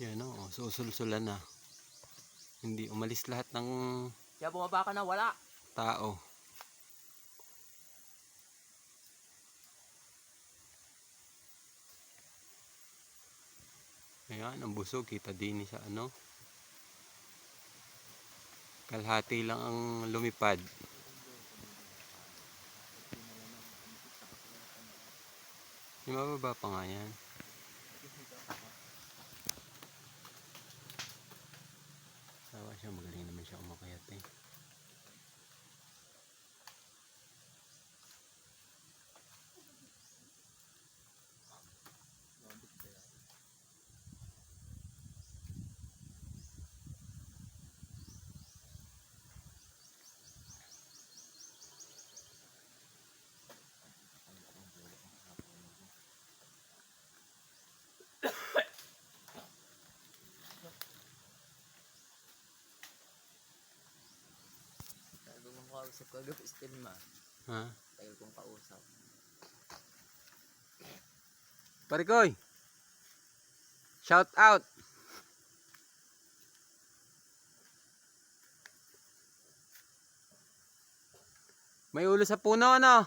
Yan o, susulsulan na. Hindi umalis lahat ng Kaya bumaba ka na, wala. tao. Ayan, ang busog. Kita din sa ano. Kalahati lang ang lumipad. Yung mababa pa nga yan. Sawa siya, magaling naman siya umakayat eh. Tagal kong kausap kagabi, still ma. Ha? Tagal kong kausap. Parikoy! Shout out! May ulo sa puno, ano?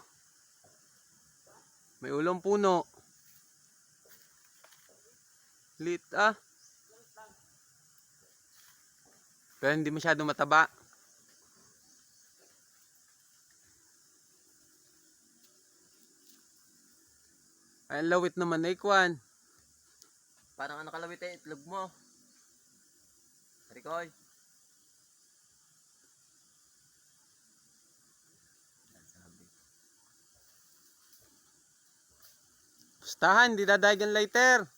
May ulong puno. Lit, ah. Pero hindi masyado mataba. Ay, ang lawit naman na ikwan. Parang ano kalawit eh, itlog mo. Rikoy. Pustahan, hindi dadayag ang lighter.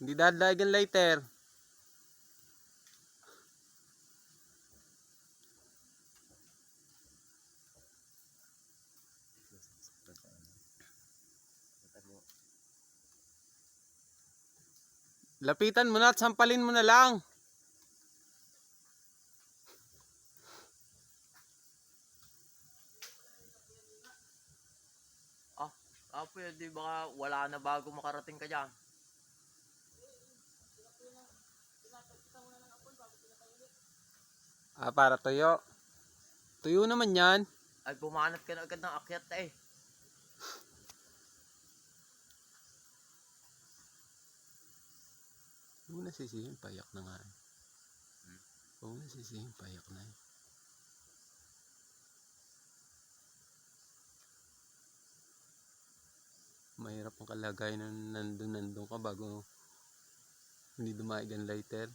Hindi dadayag ang lighter. Lapitan mo na at sampalin mo na lang. Pwede baka wala na bago makarating ka dyan. Ah, para tuyo. Tuyo naman yan. Ay bumanat ka na agad ng akyat eh. Huwag na sisihin, payak na nga. Huwag na sisihin, payak na. Mahirap ang kalagayan na nandun ka bago hindi dumaig ang lighter.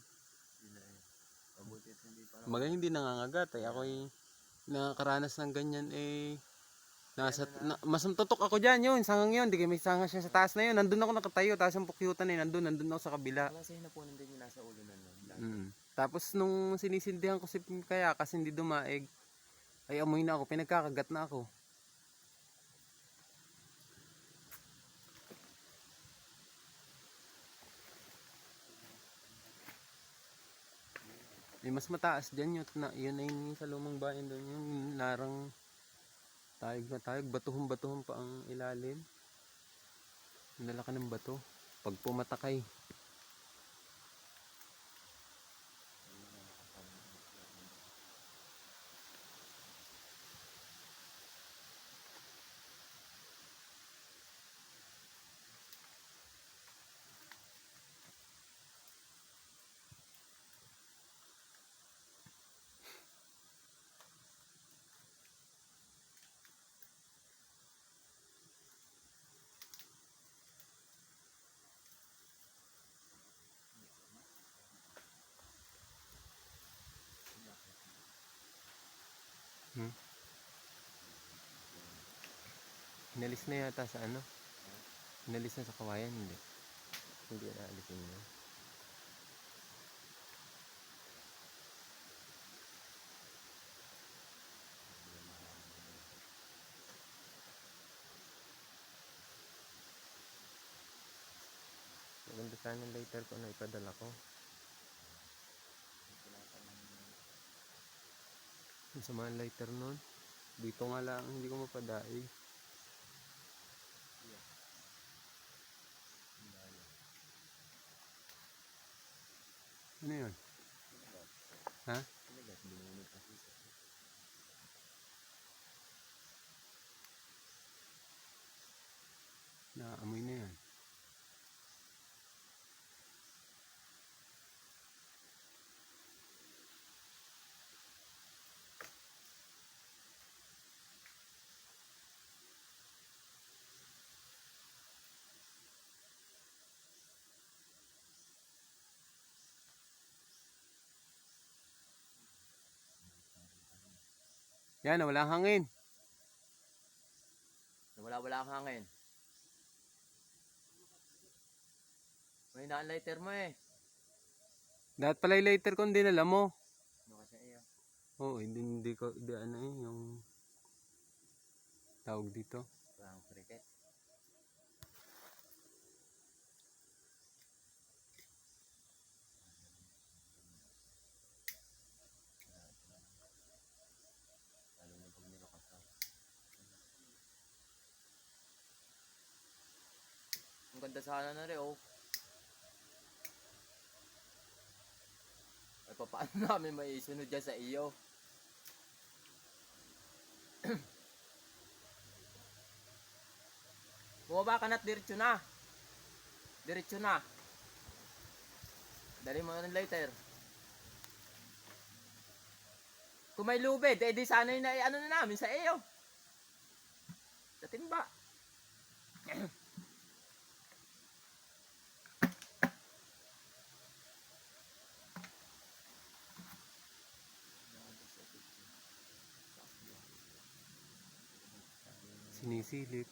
Magaling hindi nangangagat eh. Ako'y nakakaranas ng ganyan eh. Mas tutok ako dyan yun, sangang yun. Di kayo may sanga siya sa taas na yun. Nandun ako nakatayo, taas ang pukyutan eh. Nandun ako sa kabila. Wala sa'yo na po din yung nasa ulo na nun. Tapos nung sinisindihan ko si kaya kasi hindi dumaig, ay amoy na ako, pinagkakagat na ako. Mas mataas dyan yun ay sa lumang bayan doon yung narang tayog na tayog, batuhon pa ang ilalim. Nalaka ng bato pag pumatakay. Inalis na yata sa ano? Inalis na sa kawayan, hindi. Hindi na alisin niya. Maganda sana ang lighter ko na ipadala ko. Ang sama ang lighter nun. Dito nga lang, hindi ko mapadaig. Ano yun? Ha? Naamoy na yan. Yan, wala ang hangin. Wala ang hangin. May lighter mo eh. Dapat pala yung lighter ko, hindi nala mo. Ano kasi iyo? Oo, hindi ko, hindi ano eh, yung tawag dito. Parang cricket. Ang ganda sana na rin oh. Ay paano namin may isunod dyan sa iyo? Bumaba ka na't diretso na. Diretso na. Dali mo ng lighter. Kung may lubid, eh di sana yung ano na namin sa iyo. Sa timba. Sinisilip.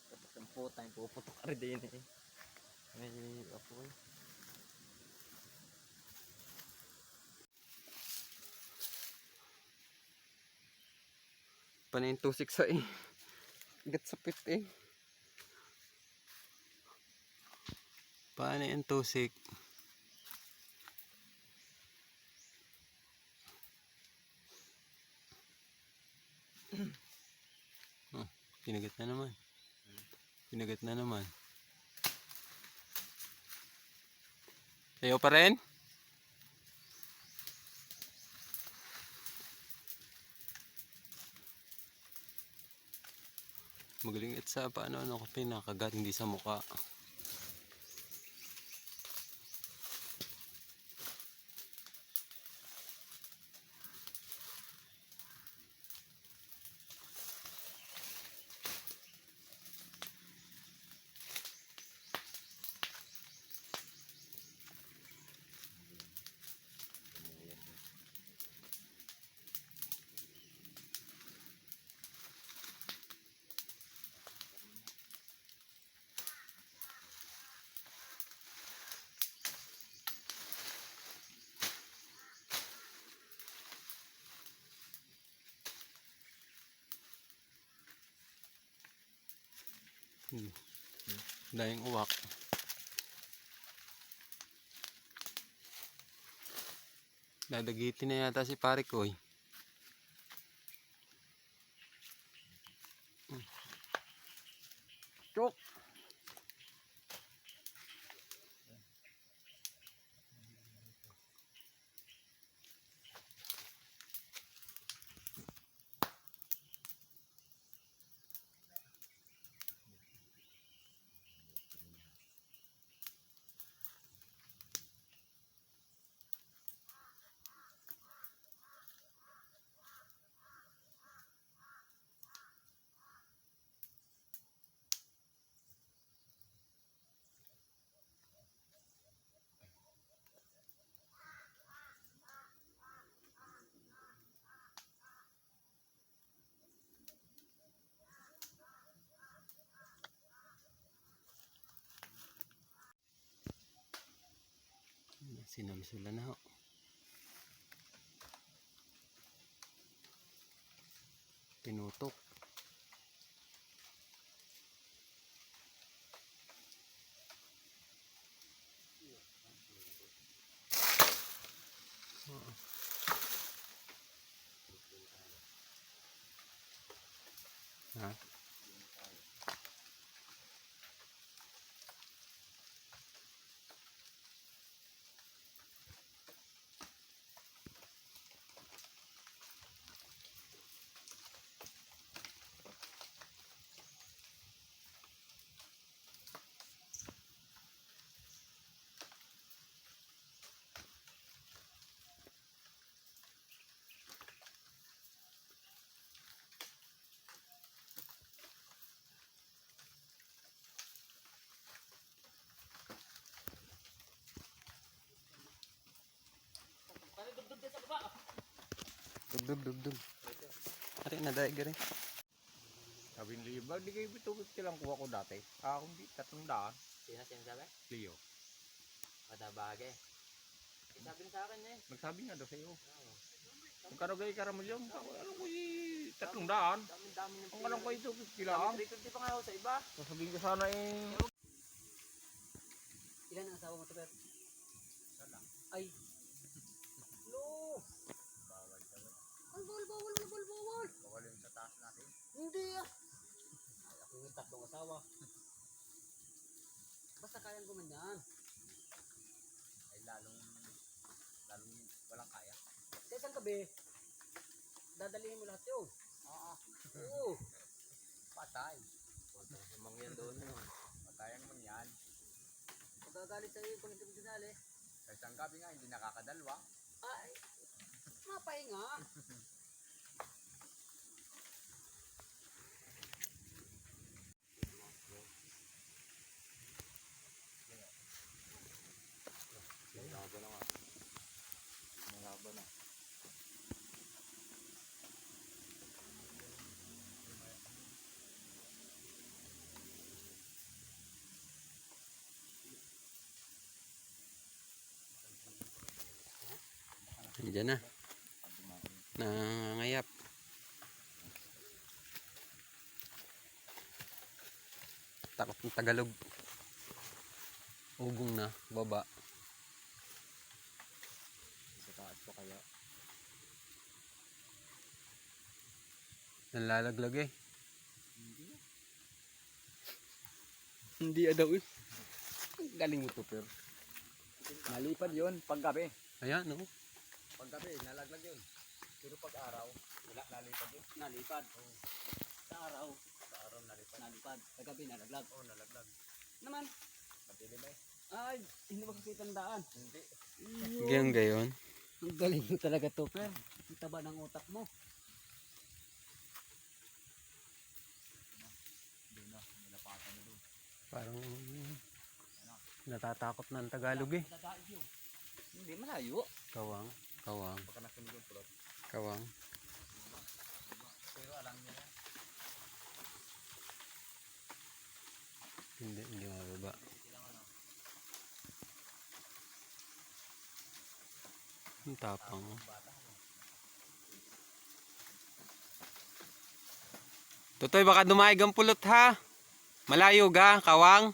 Tapos ang puta yung puputok ka rin din eh. May apoy. Panayin tusik sa eh. Gat sapit eh. Paano yung tusik? Oh, pinagat na naman. Pinagat na naman. Ayaw pa rin? Magaling at sa paano ko pinakagat, hindi sa mukha. Dahing uwak. Dadagitin na yata si pare ko eh. Chok! Sinamsula na ho. Pinutok. Dug. Ari na dahil gari. Sabi ni Leo, di kayo 250 lang kuha ko dati. Ako hindi, 300. Sino sinasabi? Leo. Matabage. Sabi niya sa akin eh. Nagsabi nga daw sa'yo. Oo. Kung kano kayo karamilyon, alam ko 300. Dami ng Kung alam ko 250 lang. 350 pa nga ako sa iba. Sasabihin ko sana eh. Ilan ang asawa mo to, Ber? Sana. Ay. No! Bawal talaga. Ay, bawal. Bawal yung sa taas natin. Hindi ah. Ay, ako yung tatlong asawa. Basta kayang gumanyan. Ay lalong walang kaya. Sa isang gabi, dadalihin mo lahat yun. Oo. Patay. Mangyan doon ano. Patayan mo yan. Magagalit sa'yo yung pag hindi mo dinali. Sa isang gabi nga, hindi nakakadalwa. Ay, mapahinga. Malabo na nga. Malabo na. Diyan na. Nangangayap. Takot ng Tagalog. Ugong na, baba. Sa taas pa kaya. Nalalaglag eh. Hindi daw eh. Galing mo to, pero. Nalipad yun, paggabi. Ayan, no? Paggabi, nalaglag yun. Pero pag araw, wala, nalipad yun. Nalipad. Sa araw, Sa araw, nalipad. nalipad. Kagabi, nalaglag. Oo, nalaglag. Naman, Madilim eh. ay, hindi mo kasi tandaan. Hindi. Ganyan gayon. Ang galing mo talaga to, Per. Ang taba ng utak mo. Doon na, nilapatan na doon. Parang natatakot na ang Tagalog eh. Madadaig yun. Hindi, malayo. Kawang. Baka nasunog yung pulot. Kawang. Pero alam niya yan. Hindi mababa. Ang tapang. Totoy, baka dumaig ang pulot ha. Malayo ga, Kawang.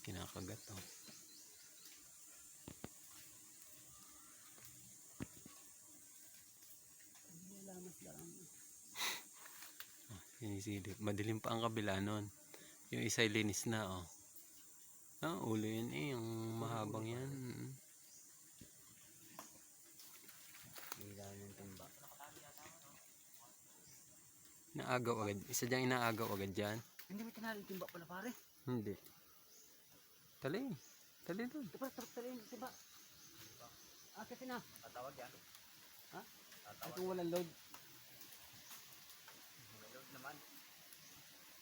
Kinakagat oh. Sinisilip. Madilim pa ang kabila nun. Yung isa linis na oh. Ah, ulo yan eh. Yung mahabang yan. Ilaw ng timba. Inaagaw agad. Isa diyang inaagaw agad dyan. Hindi mo tinali yung timba pala, pare. Hindi. Tali. Tali doon. Diba, tali yung timba. Akit na. Tatawag yan. Ha? Tatawag. Kung walang load. Nalood naman.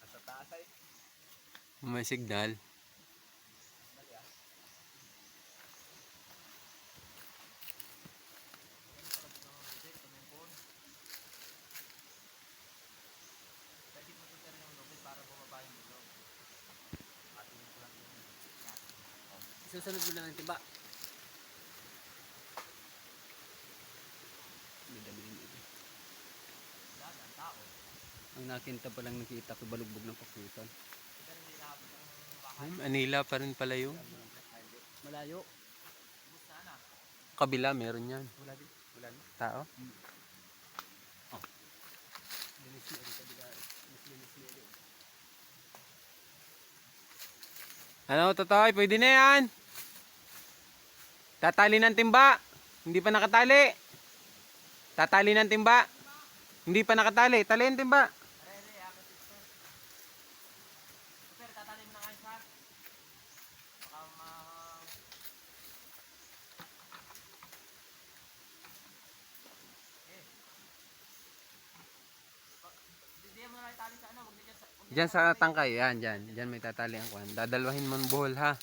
Nasa taas ay. May signal. Mali ah. Susunod mo lang ng timba. Ang nakinta pa lang nakita ko balugbog ng pakutan. Anila pa rin pala yun. Malayo. Kabila meron yan. Wala din. Wala din. Tao. Linis na rin kabila. Mas linis na rin. Ano, Totoy? Pwede na yan. Tatali ng timba. Hindi pa nakatali. Tatali ng timba. Hindi pa nakatali. Tali yung timba. Pero tatali mo na kayo sa. Baka Hindi mo na itali sa ano. Huwag Diyan sa tangkay, yan, diyan. Diyan may tatali ang kwan. Dadalwahin mo ang buhol ha.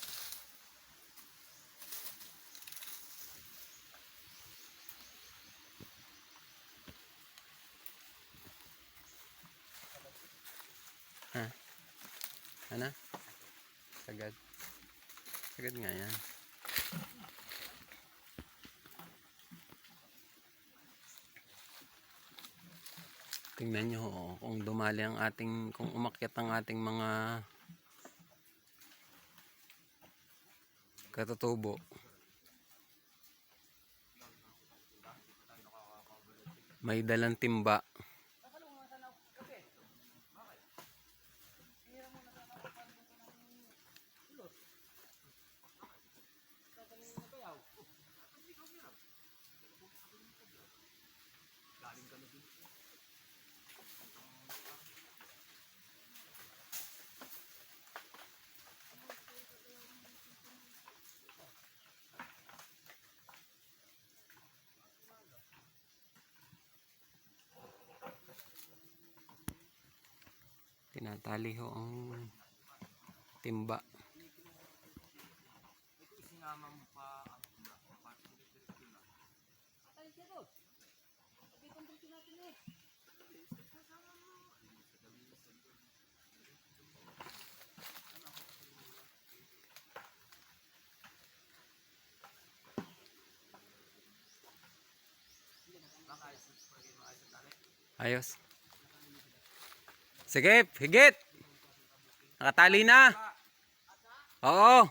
Ha? Ano? Sagad. Sagad nga yan. Tingnan nyo kung dumali ang ating, kung umakyat ang ating mga katutubo. May dalang timba. Tinatali ho ang timba. Ayos. Sige, higit. Nakatali na. Oo.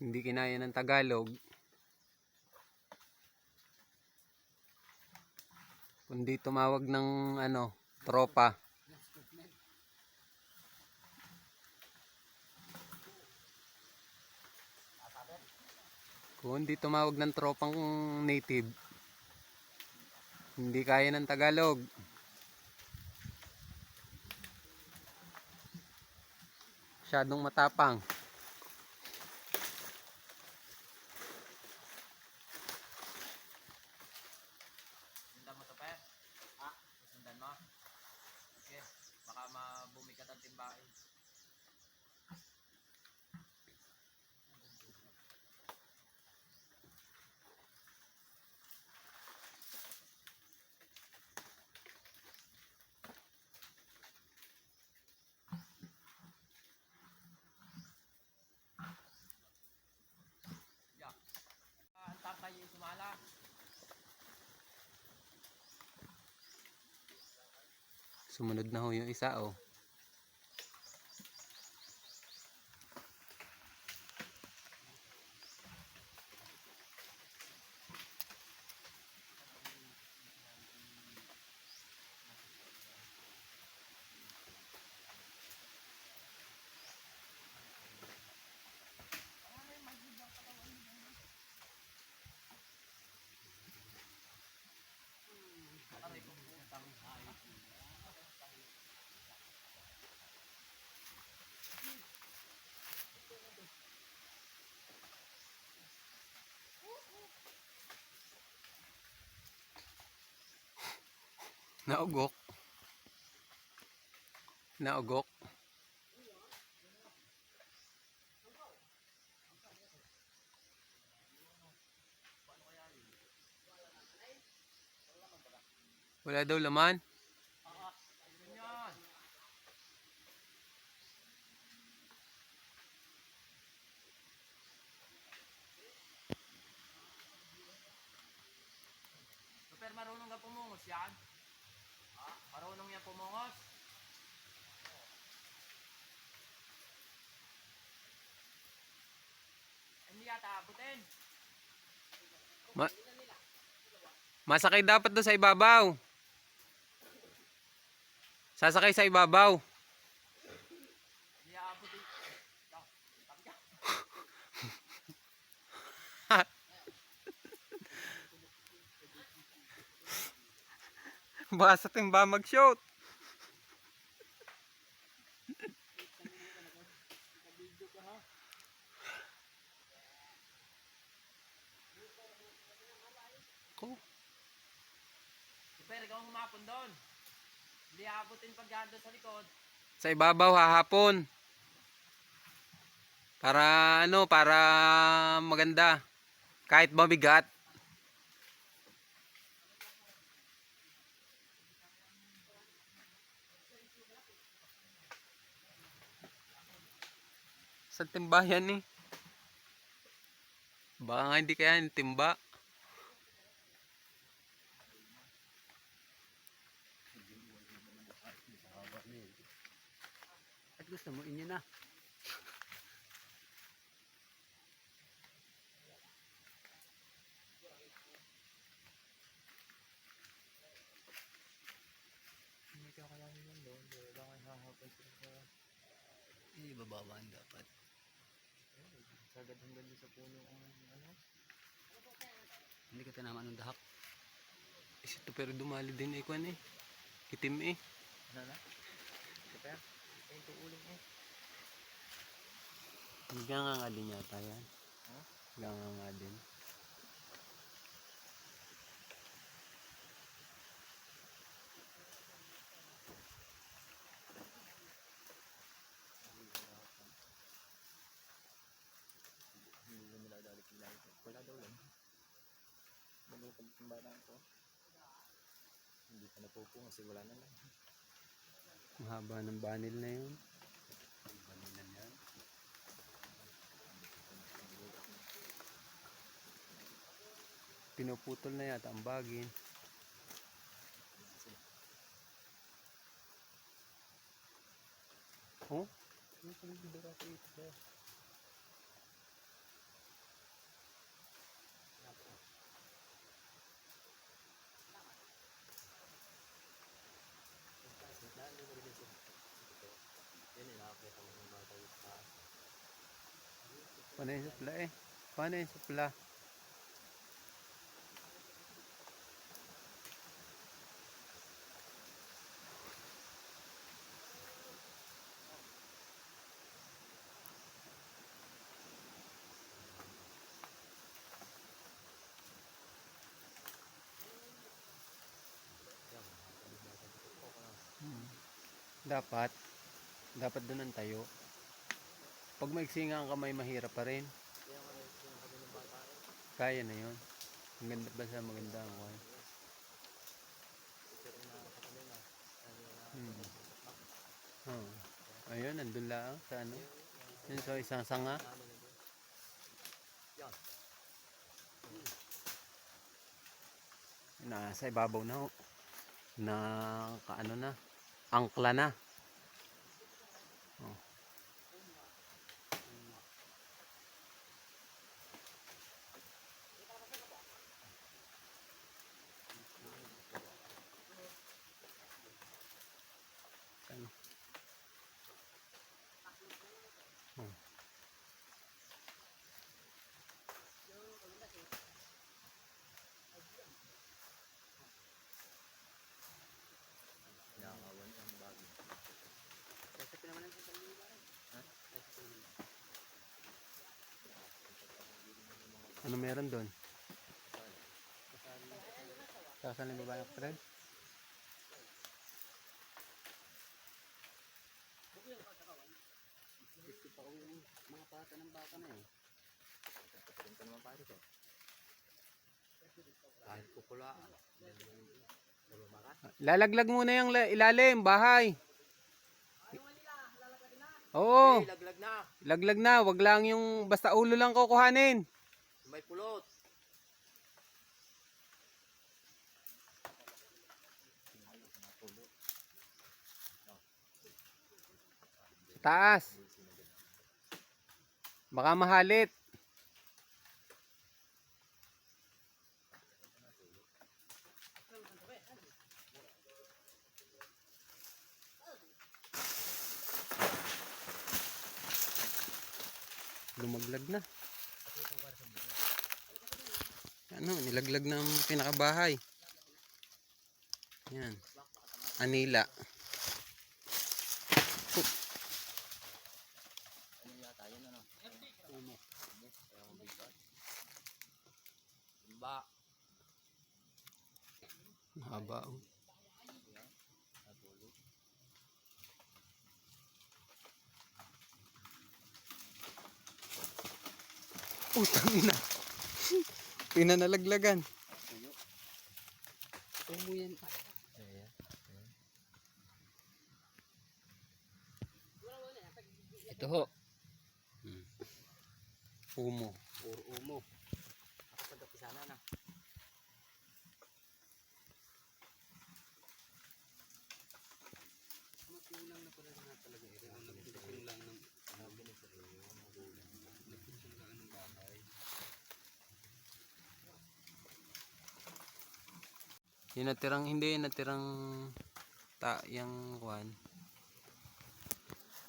Hindi kinaya ng Tagalog. Kundi tumawag ng ano, tropa. Kundi tumawag ng tropang native. Hindi kaya ng Tagalog. Masyadong matapang. Sundan mo to, pe? Ha? Sundan mo? Okay. Baka mabumikat ang timbain. Ang tangkay yung sumala. Sumunod na ho yung isa oh. Naugok. Naugok. Wala daw laman. Ganyan. Super marunong ka pumungos yan? Ha? Marunong yan pumungos? Hindi yata abutin. Ma Masakay dapat doon sa ibabaw. Sasakay sa ibabaw. Hindi aabot eh. Baka sa timba mag-shoot. Ko. Super, ikaw ang humapon doon. Hindi aabotin pag doon sa likod. Sa ibabaw hahapon. Para ano, para maganda. Kahit mabigat. Sa timbayan eh. Baka nga hindi kaya yung timba. At gusto mo, inyo na. Ibababaan dapat. Sagad hanggang doon sa puno ang ano. Hindi ka tinamaan ng dahak. Ito pero dumali din eh kwan eh. Itim eh. Ano na? Super. Ito uling eh. Hanggang nga din yata yan. Ha? Hanggang nga din. Hindi mo nila dali kila ito. Wala daw lang. Dali pagtimbalan ko. Hindi pa napupo kasi wala na lang. Ang haba ng banil na yun. Banilan yan. Pinuputol na yata ang bagin. Oh? Paano yung supla eh? Paano yung supla? Dapat doon ang tayo. Pag maigsi nga ang kamay, mahirap pa rin. Kaya na yun. Ang ganda, basta maganda ang kuhay. Oh. Ayun, nandun lang sa ano. Yun sa isang sanga. Nasa ibabaw na ho. Na kaano na. Angkla na. Oh. Ano? Oh. Nangawan ang bagay. Kasi pinamanan sa sarili ba? Ano meron doon? Sasali mo ba yung friend? Gusto pa yung mga pata ng baka na eh. Punta naman pare ko. Kahit kukulaan. Lalaglag muna yung ilalim, bahay. Oo, Laglag na. laglag na. Wag lang yung basta ulo lang kukuhanin. May pulot. Taas. Baka mahalit. Lumaglag na. Ano, nilaglag na ang pinakabahay. Yan. Anila. Ano yata yun ano? Umo. Timba. Mahaba oh. Natulog. Utang ina. Pinanalaglagan. Umo yan. Ayan. Ito ho. Umo. Puro umo. Ako sa dapisana na. Magulang na pala na talaga ito. Nagpinsang lang ng nagpinsang lang ng bahay. Yung natirang, hindi, natirang yung kwan.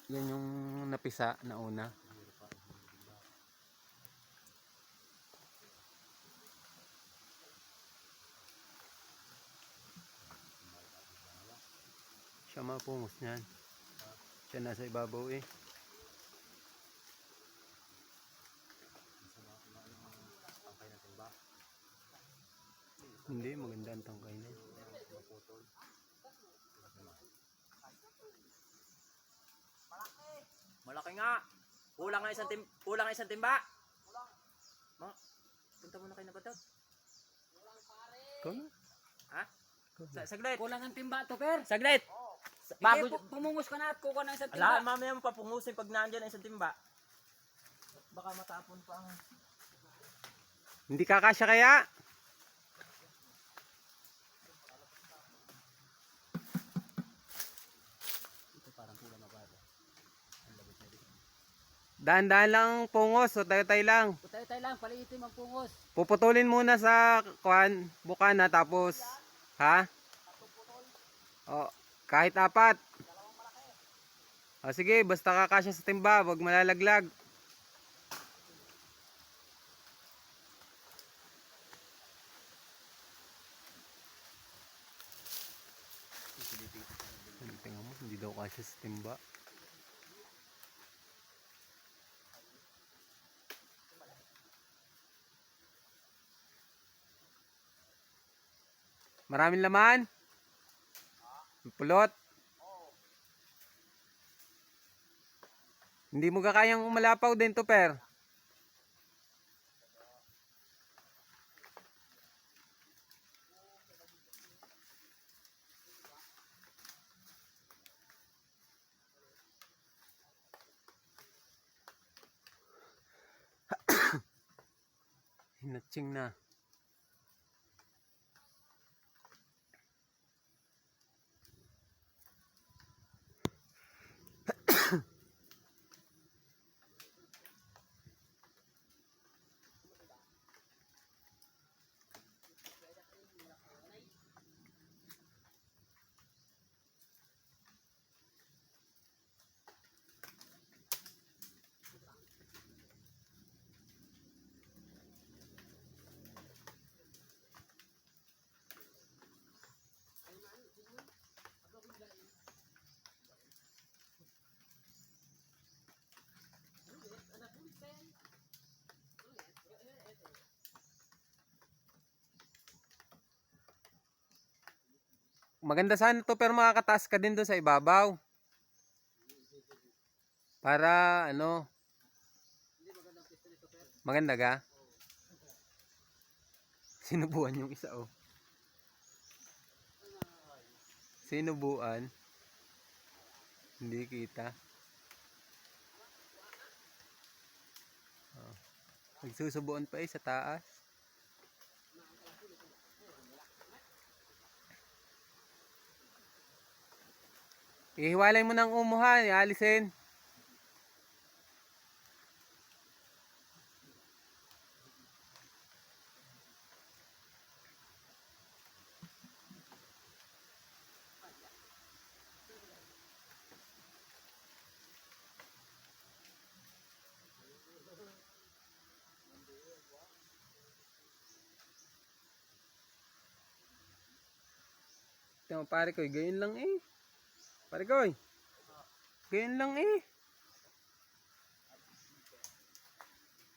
Yan yung napisa na una. Siya mapungos niyan. Siya nasa ibabaw eh. Tangkay na timba. Hindi, maganda ang tangkay na. Maputol. Malaki nga. Kulang nga isang timba. Ma, punta muna kayo na batot. Ikaw na. Ha? Saglit. Kulang ang timba to, Per. Saglit. Bago Bago. pumungos ka na at kukuha ng isang Ala, timba. mamaya mo papungusin pag nandiyan ang isang timba. Baka matapon pa ang... Hindi kakasya kaya? Ito parang kulang na ba? Daan-daan lang ang pungos, so tayo-tayo lang. Tayo-tayo lang, paliitin ang pungos. Puputulin muna sa kwan, bukana tapos ha? O, kahit 4. O sige, basta kakasya sa timba, wag malalaglag. Tingnan mo, hindi daw kasya sa timba. Maraming laman? Pulot? Hindi mo kakayang umalapaw din to, Per. Hinatsing na. Maganda sana to, pero makakataas ka din doon sa ibabaw. Para ano? Maganda ga? Sinubuan yung isa oh. Sinubuan. Hindi kita. Oh. Nagsusubuan pa eh sa taas. Ihiwalay mo ng umuhan, alisin. Tingnan mo, pare ko, gayon lang eh. Pare ko, gayon lang eh.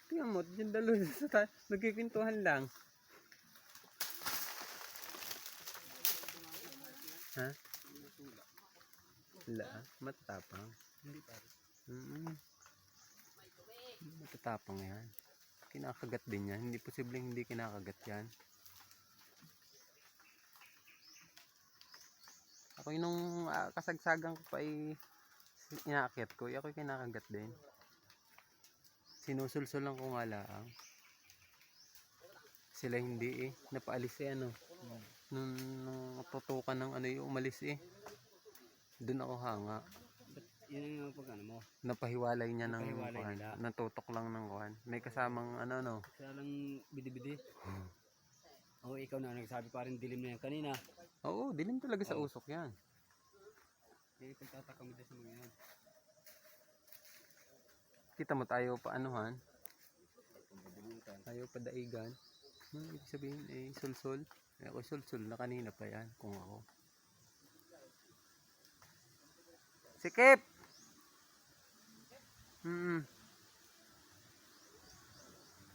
Tingnan mo, yung dalawa nagkikwentuhan lang. Ha? Wala, matapang. Hindi pare. Matatapang yan. Kinakagat din yan. Hindi posibleng hindi kinakagat yan. Ako yung nung kasagsagan ko pa inaakyat ko, ako yung kinakagat din. Sinusulsul lang ko nga lang. Sila hindi eh. Napaalis eh ano. Nung tutukan ng ano yung umalis eh. Doon ako hanga. Yun yung pag ano mo. Napahiwalay niya ng Napahiwalay kuhan. nila. Natutok lang ng kuhan. May kasamang ano no. Kaya lang bidi-bidi. Oo, ikaw na nagsabi pa rin dilim na yan kanina. Oo, dilim talaga sa usok yan. Kaya pagtataka mo din sa mga yan. Kita mo tayo paanuhan. Tayo padaigan. Ibig sabihin eh sulsul. Ako sulsul na kanina pa yan kung ako. Sikip!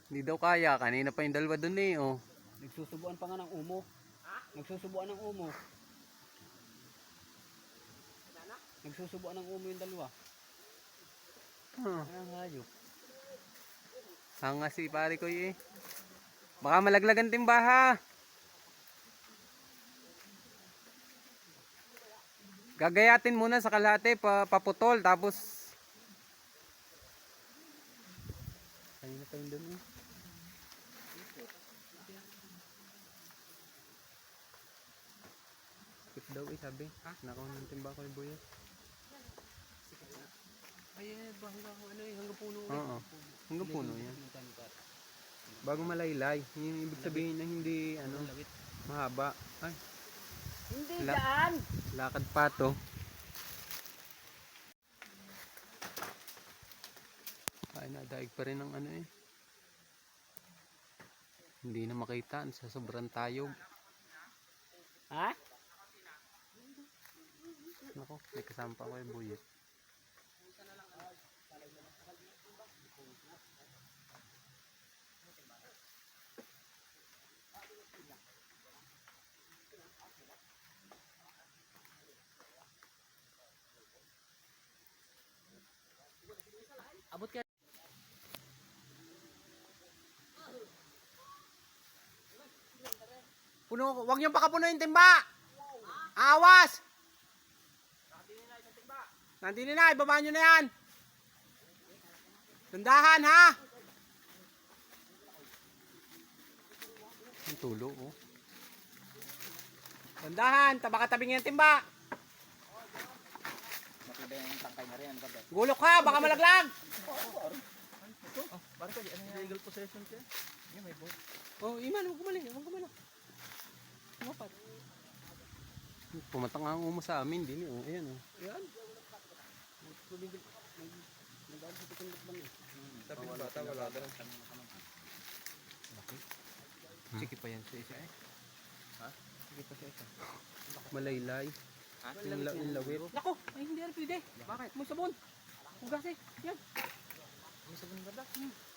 Hindi daw kaya. Kanina pa yung dalawa dun eh oh. Nagsusubuan pa nga ng umo. Nagsusubuan ng umo. Nagsusubuan ng umo yung dalawa. Anong hayop? Hanga si pare ko eh. Baka malaglagan timbaha. Gagayatin muna sa kalahati paputol tapos kanina pa yung dun eh. Skip daw eh sabi. Nakaw ng timba ko yung buyot. Ay, bahula ko ano eh, hanggang puno. Oo. Hanggang puno yan. Bago malaylay. Yung ibig sabihin na hindi ano mahaba. Ay. Hindi La- dyan! Lakad pa to. Ay, nadaig pa rin ng ano eh. Hindi na makita. Sa sobrang tayog. Ha? Nako, may kasama pa ako yung buyot. Abot ka. Puno, wag niyong pakapuno yung timba! Awas! Nandini na, ibaba nyo na yan! Tandahan ha! Ang tulo oh. Tandahan, tabaka-tabing yung timba! Matibay ang tangkay na rin. Ano ba? Gulok ha, baka malaglag! Parang pwede, ano yung legal possession siya? Yung may boat. Oh, Iman, huwag kumali, huwag kumali. Tumapat. Pumatang ang umo sa amin, din oh. Ayan oh. Yan. Nag-aal sa tukong lang eh. Sabi ng bata, wala daw. Sige pa yan sa isa eh. Ha? Sige pa siya isa. Malaylay. Ha? Yung lawit. Nako, ay hindi na pwede. Bakit? May sabon. Hugasin. Yan. May sabon ba ba?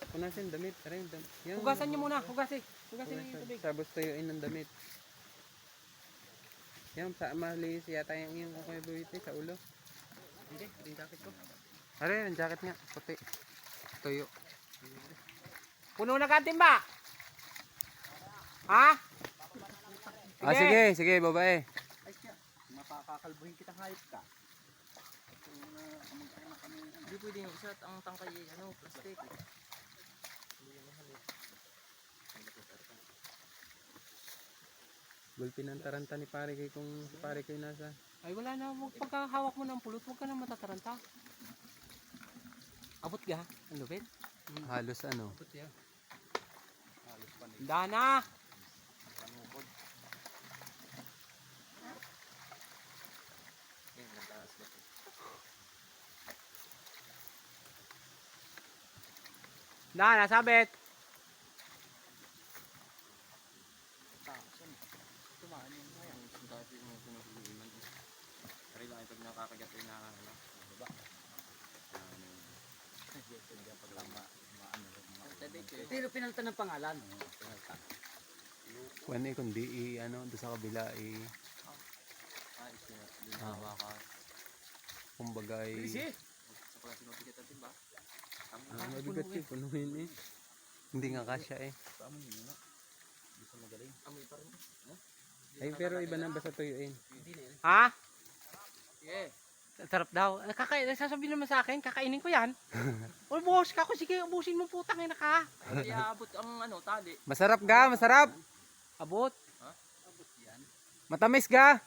Punasin damit. Aray, yan. Hugasan niyo muna. Hugasin. Hugasin niyo yung tubig. Sabos tuyuin ng damit. Yan, malinis yata yung kukuya buhit sa ulo. Hindi, ito yung jacket ko. Aray, ang jacket nga. Puti. Tuyo. Puno na ka timba. Ha? Ah, sige, sige, babae. Ay siya, mapakakalbuhin kitang hayop ka. Hindi pwede yung isa at ang tangkay ano, plastic. Gulpin ang taranta ni pare kay kung si pare ko nasa. Ay wala na. Pagkahawak mo ng pulot, huwag ka na matataranta. Abot ka. Ang lupit. Halos ano. Abot siya. Halos pa na Dana! panukod. Ayun, nataas ba? Dana, sabit! Taas yan. Tumaan yung kaya. Dati mo pinag pag nakakagat ay na ano. Baba. Hindi ang pagkama, maano, mga Pero pinalitan ng pangalan. pinaltan. Kuan eh, kundi ano, doon sa kabila Ah, isinawa ka. kumbaga Sige. Sa klase ng ticket natin ba? mabigat yun, punuin eh. Hindi nga kasya eh. Paano yun na? Hindi siya magaling. Amoy pa rin. Ay, pero iba na basta tuyuin. Hindi na yun. Ha? Sige. Sarap daw. Sasabihin naman sa akin, kakainin ko yan. Ubus ka ko, sige, ubusin mo putang ina ka. Ay, aabot ang ano, tali. Masarap ga, masarap. Abot. Abot yan. Matamis ga.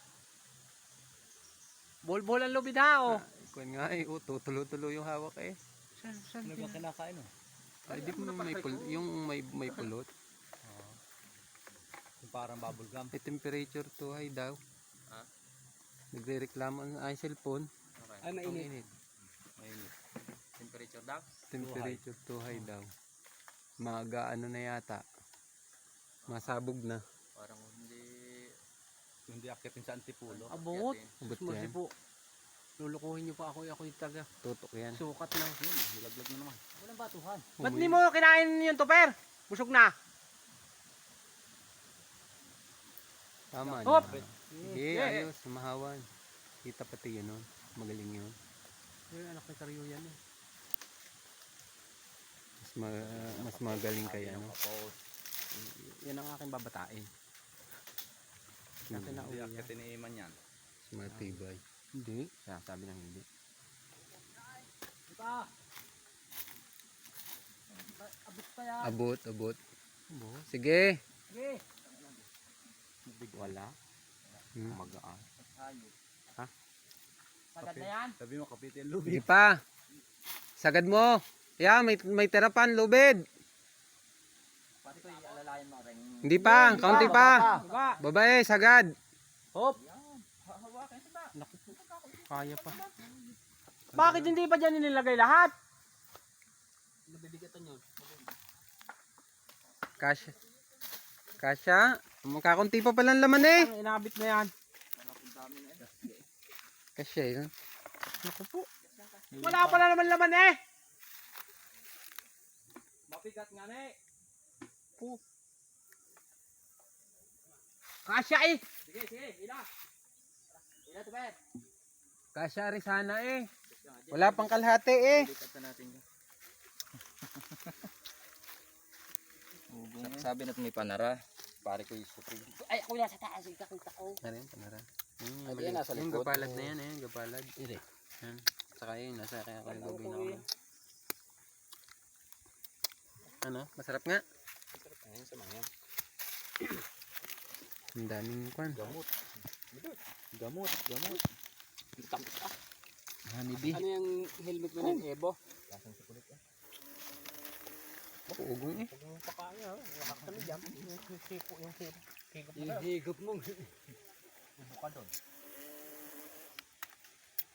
Bol-bol ang lubid ha, oh. Kuan nga eh, tulo-tulo yung hawak eh. Saan Ano ba kinakain o? Ay, di mo may yung may pulot. Yung parang bubble gum. May temperature too high daw. Ha? Nagre-reklamo ang cellphone. Okay. Ay, Ang mainit. init. Mainit. Temperature daw. Temperature too high daw. Maga ano na yata. Masabog na. Parang Hindi akitin sa antipulo. Abot. Abot Mercy yan. po. Lulukuhin niyo pa ako yung taga. Tutok yan. Sukat lang. Yun, hilaglag na naman. Walang batuhan. Umoy. Ba't di mo kinain yung tuper? Busog na. Tama Hop! na. Sige, ayos. Mahawan. Kita pati yun nun. Magaling yun. Yung anak ni Karyo yan eh. Mas magaling kay ano. Yan ang aking babatain. Akin na Hindi uwi yan. akitin ni Iman yan. Mas matibay. Hindi. Sabi ng hindi. Diba? Abot pa yan. Abot, abot. Sige. Sige. Wala. Magaan. Ha? Sagad na yan. Sabi mo, kapitin Sige lubid. pa. Sagad mo. Yeah, may terapan, lubid. pati ko alalayan mo rin. Hindi pa, kaunti pa. Diba? Babae, sagad. Hop. Hawakan sa ba? Naku po. Kaya pa. Bakit hindi pa dyan inilagay lahat? Nabibigatan yun. Kasya. Kasya. Makakunti pa palang laman eh. Ang inabit na yan. Kasya eh. Naku po. Wala pala naman laman eh. Mapigat nga na eh. Kasya eh. Sige, sige. Ila. Ila to bet. Kasya rin sana eh. Wala pang kalahati eh. Bigatan natin yun. Sabi natin may panara. Pare ko yung supig. Ay, ako nasa taas. Kakita ko. Ano yun, panara? Ay, yan, nasa Yung likod. gapalad na yan eh, gapalad. Yan. Saka yun, nasa kaya kalagawin ako. Ano? Masarap nga. Ayun sa mga yan. Ang daming kwan. Gamot. Gamot. Honeybee. Ano yung helmet mo ng Evo? Lasang sa kulit eh. Ugong eh. Yung pakaya. Kami dyan. Yung sipo. Yung higop mo. Buka doon.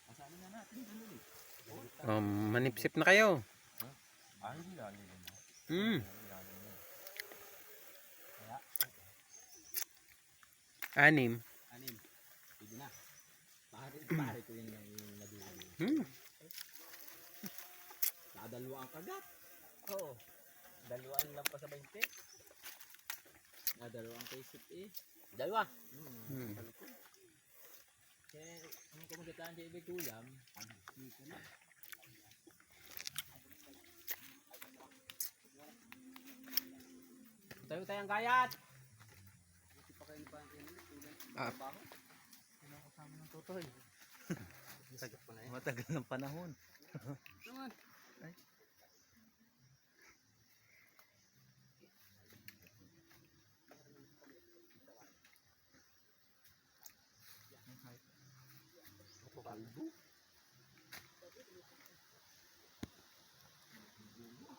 Masali na natin. Ano ulit? Manipsip na kayo. Ay, nilalim mo. Hmm. Kaya, 6. anim. Pwede na. Pare ko yun yung naduli. Nakadalawa ang kagat. Oo. Dalawaan lang pa sa 20. Nadalawa ang kaisip eh. Dalawa. Kaya, ang kumagataan dyan ibig tulam, dito na. Tayo tayong gayat. Matagal ng panahon. Naman.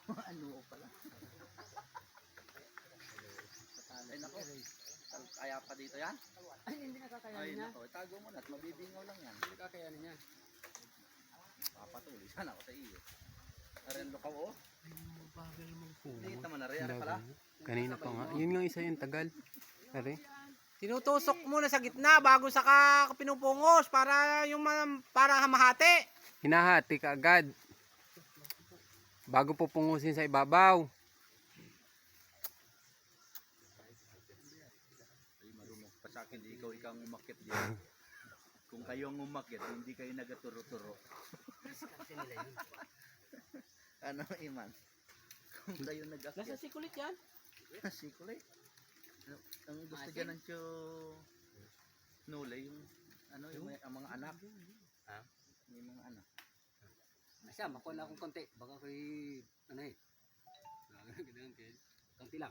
Ano pala? Ay, nako. Kaya pa dito yan? Ay, hindi nakakayanin Ay, niya. nako. Tago mo na at mabibingaw lang yan. Hindi nakakayanin niya. Papatuloy sana ako sa iyo. Naren lukaw oh. Bagal mo. Hindi naman na rin pala. Kanina pa nga. Yun nga isa yung tagal. Are. Tinutusok muna sa gitna bago saka pinupungos para para mahati. Hinahati ka agad. Bago pupungusin sa ibabaw. Ay, marunong pa sa akin, ikaw ang umakyat diyan. Kung kayo ang umakyat, hindi kayo nagaturo-turo. Ano, Iman? Kung kayo Nasa nag-akyat, sikulit yan. sikulit. Ang gusto dyan ng tiyo Nule, yung ano, yung ang mga anak. Ha? Yung mga anak. Asya, makuha na akong konti. Baka ko'y, ano eh. Konti lang.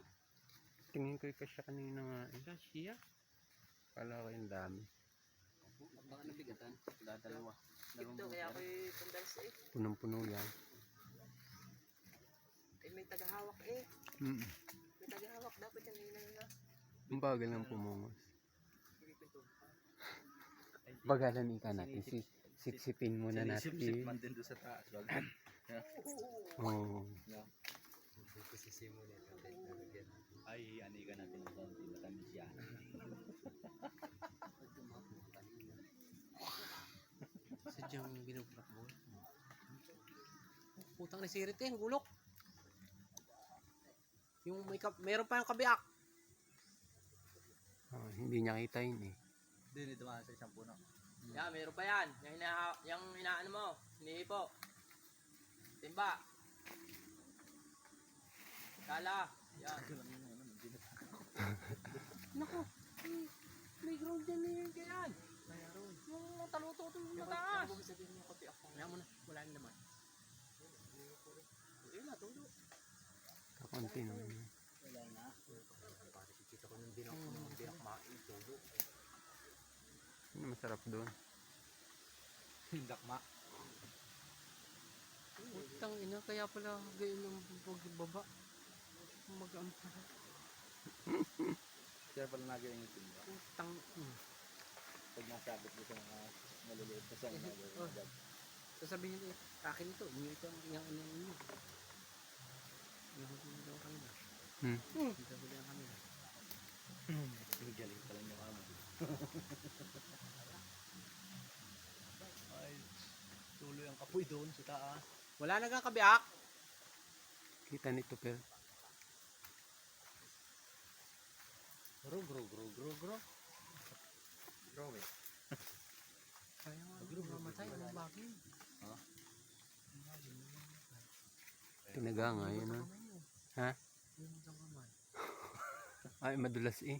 Tingin ko kasi kanina nga. Siya. Kala ko yung dami. Baka nabigatan. Dalawa. Ito, kaya ako'y pandals eh. Punong-puno yan. Eh, may tagahawak eh. May tagahawak. Dapat yan, na. Ang bagal ng pumungos. Bagalan ika natin. Sipsipin muna natin. Sinisip-sip man din doon sa taas. Wag. Oo. Ay, aniga natin yung konti. Matamis yan. Sadyang binubrak mo. Putang ni Sirit eh, ang gulok. Yung meron pa yung kabiak. Hindi niya kita yun eh. Hindi, dumaan sa isang puno. Yan, meron pa yan. Yung inaano mo. Hinihipo. Timba. Kala. Yan. Naku, may ground dyan na yun kaya. Yung taluto ito yung mataas. Kaya mo na, wala yung naman. Hindi na, tulo. Kakunti naman yun. Wala na. Kita ko ng binakmain. Tulo. Ano masarap doon? Dakma. Putang ina, kaya pala gayon yung pagbaba. Mag-ampa. Kaya pala nagawin yung timba. Putang Pag nasabit ko sa mga maliliit na sa mga Oh. agad. sasabihin nito, akin ito, hindi ito yung inyo. Yung huli daw kanila. Yung huli ang kanila. Galing pala niyo kamo. Ay, tuloy ang kapoy doon sa taas. Wala na kang kabiak. Kita nito pero. Gro. Gro eh. Kaya nga, mamatay, anong bagay? Tinaga nga yun ha. Ha? Yung isang kamay. Ay madulas eh.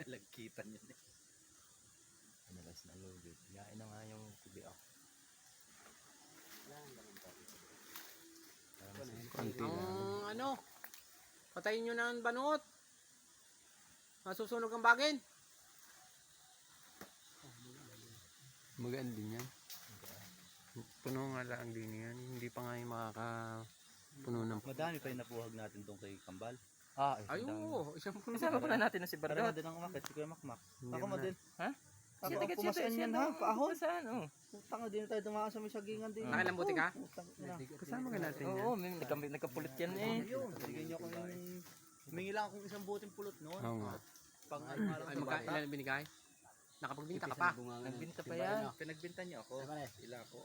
Lagkitan yun eh. Madalas na lobit. Yain na nga yung kubiak. Konti Ang lang. ano, patayin nyo ng banot. Masusunog ang bagin. Magaan din yan. Puno nga lang din yan. Hindi pa nga yung makakapuno ng. Madami pa yung napuhag natin tong kay Kambal. Ah, Ay, oo, isang puno. Kasama pa natin na si Para din ang umakit, si Kuya Makmak. Hindi Ako mo mo na. din. Ha? Ako ang pumasan yan ha, paahon. Saan? Oh. Tanga din tayo dumaan sa may sagingan din. Nakilambuti ka? Kasama ka natin yan. Oo, may nagkapulit yan eh. Ayun, bigyan niyo ako yung... Humingi lang akong isang buting pulot noon. Oo nga. Pang Ay, ilan binigay? Nakapagbinta ka pa? Nagbinta pa yan. Pinagbinta niyo ako. Ila ako.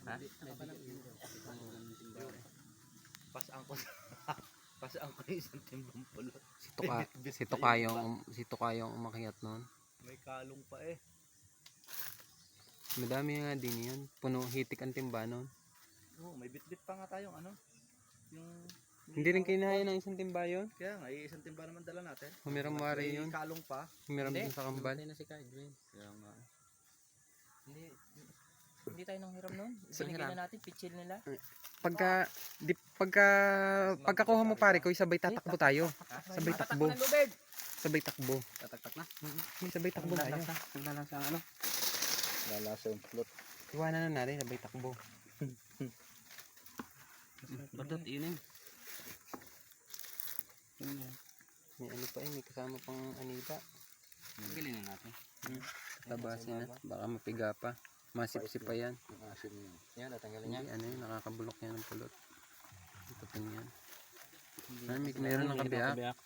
Ha? Pasang ko pasang ko yung isang timbang pulot. Si Tukayong umakyat nun. May kalong pa eh. Madami nga din yun. Puno, hitik ang timba nun. Oo, may bitbit pa nga tayong ano. Yung... Hindi rin kinaya ng isang timba yun. Kaya nga, isang timba naman dala natin. Humiram wari May yun. kalong pa. Humiram din sa kambal. na si Edwin. Kaya nga. Hindi tayo nang hiram nun. Saan Binigay hiram? na natin, pitchil nila. Pagkakuha mo pare ko, sabay tatakbo tayo. Sabay takbo. Sabay takbo. Tatak na. Sabay takbo tayo. Naglalasa ang ano? Lalasa yung pulot. Iwanan na natin, sabay takbo. Bardot, yun eh. May ano pa may kasama pang anita. Galing na natin. Tabasin na, baka mapiga pa. Masipsip pa yan. Yung asim niya. Yan, tatanggalin Hindi, niya. ano yun, nakakabulok yan ng pulot. Ito pa yan. Meron ng kabiyak.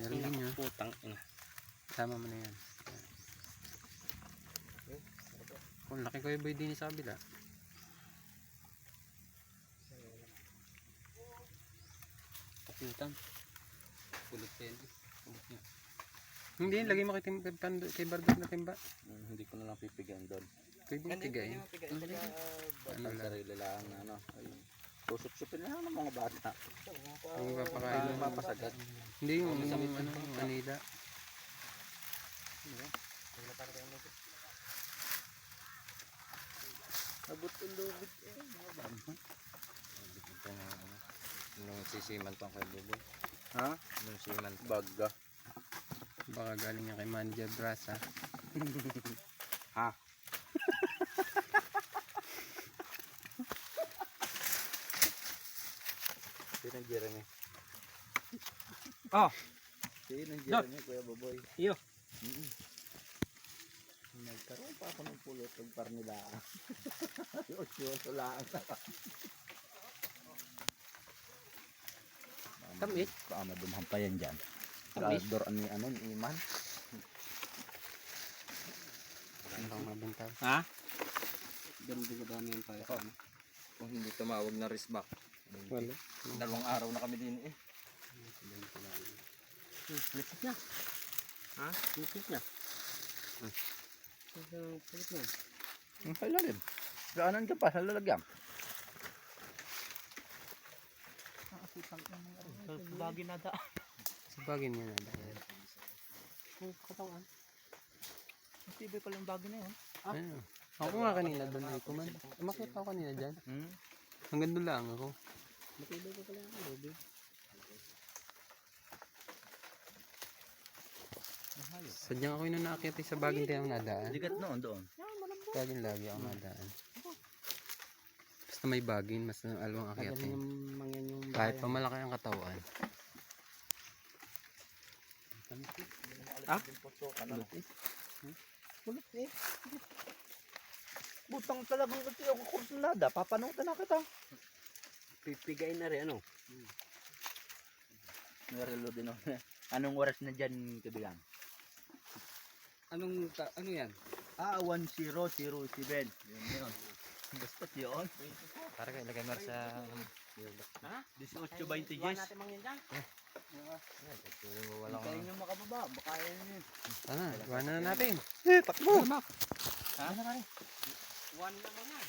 Narinig nyo. Putang ina. Tama mo na yan. Kung laki ko yung boy din sa kabila. Pakiutan. Pulot pa yan. Pulot niya. Hindi, lagay mo kay Bardot na timba. Hindi ko na lang pipigayan doon. Pwede yung tigayin. Ano Ang lang. sarili lang, ano. Susup-supin na lang ng mga bata. Yung papakain mo. Papasagat. Hindi yung anida. Abot ang lubid eh. Mga bata. Nung sisiman pa kay Buboy. Ha? Nung siman baga. Baka galing yan kay Manager Brasa. Ha? Sino ang Jeremy? Oh. Sino ang Jeremy, Kuya Buboy? Iyo. Nagkaroon pa ako ng pulot ng parnila. Yoso lang. Tamis. Baka madumhang pa yan dyan. Tamis. Rador ani ano, iman. Ano bang mabintag? Ha? Ganun ko dami yung tayo. Kung hindi tumawag na risbak. Wala. 2 araw na kami din eh. Lipit na. Ha? Lipit na. Lipit na. Ang kailalim. Gaanan ka pa sa lalagyan. Bagay na da. Sa bagay niya na dahil. Ang katawan. Matibay pala yung bagay na yun. Ano? Ako nga kanina doon ay kuman. Makita ko kanina dyan. Hanggang doon lang ako. Matibay pa pala yung lobby. Sadyang ako yung nakakita sa bagay tayo nadaan. Ligat noon doon. Bagay lagi ako nadaan. Basta may bagay, mas alawang akyatin. Yung mangyan yung Kahit pa malaki ang katawan. Ah? Kulot eh. Kulot eh. Butang talagang kasi ako kursunada. Papanutan na kita. pipigay na rin ano. Narelo din ako. Anong oras na dyan, kabilang? Ano yan? 1007. Yun. Basta yun. Para kayo ilagay mo sa... Ha? 18-20 Iwan natin mangyan dyan. Walang... Hintayin nyo makababa. Baka yan yun. Sana, iwanan na natin. Takbo! Ha? Iwan na mangyan.